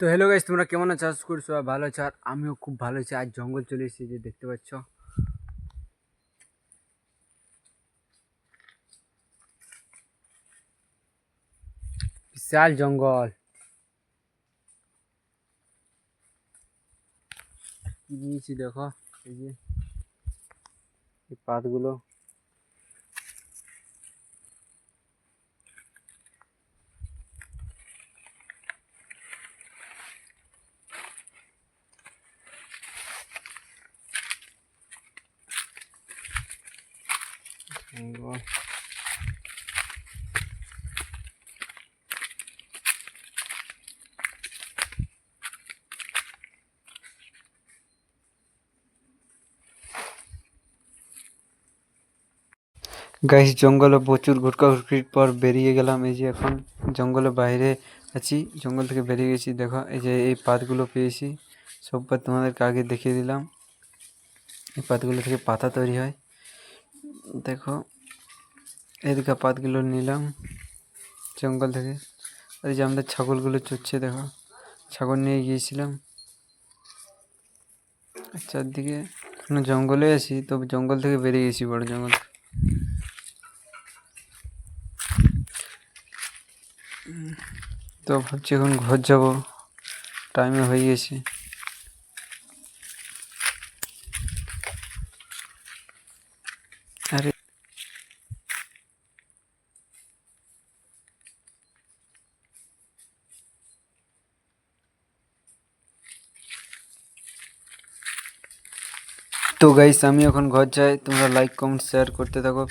তো hello guys, তোমরা কেমন আছো? আশা করি সবাই ভালো আছো। আর আমিও খুব ভালো আছি। আজ জঙ্গল চলে এসেছি, যে দেখতে পাচ্ছ। বিশাল জঙ্গল। কি নিয়েছি দেখো, এই যে এই পাতগুলো। জঙ্গল। গাইস, জঙ্গলে প্রচুর ঘুরকাঘুরকির পর বেরিয়ে গেলাম। এই যে এখন জঙ্গলের বাইরে আছি, জঙ্গল থেকে বেরিয়ে গেছি। দেখো এই যে এই পাতগুলো পেয়েছি, সব পাত তোমাদেরকে আগে দেখিয়ে দিলাম। এই পাতগুলো থেকে পাতা তৈরি হয়। দেখো এদিকে পাতগুলো নিলাম জঙ্গল থেকে। আর এই যে আমাদের ছাগলগুলো চড়ছে, দেখো ছাগল নিয়ে গিয়েছিলাম। চারদিকে এখনো জঙ্গলে আছি, তবে জঙ্গল থেকে বেরিয়ে গেছি, বড় জঙ্গল। তো ভাবছি এখন ঘর যাব, টাইমে হয়ে গেছে। আরে তো গাইস, আমি এখন ঘর যাই। তোমরা লাইক কমেন্ট শেয়ার করতে থাকো।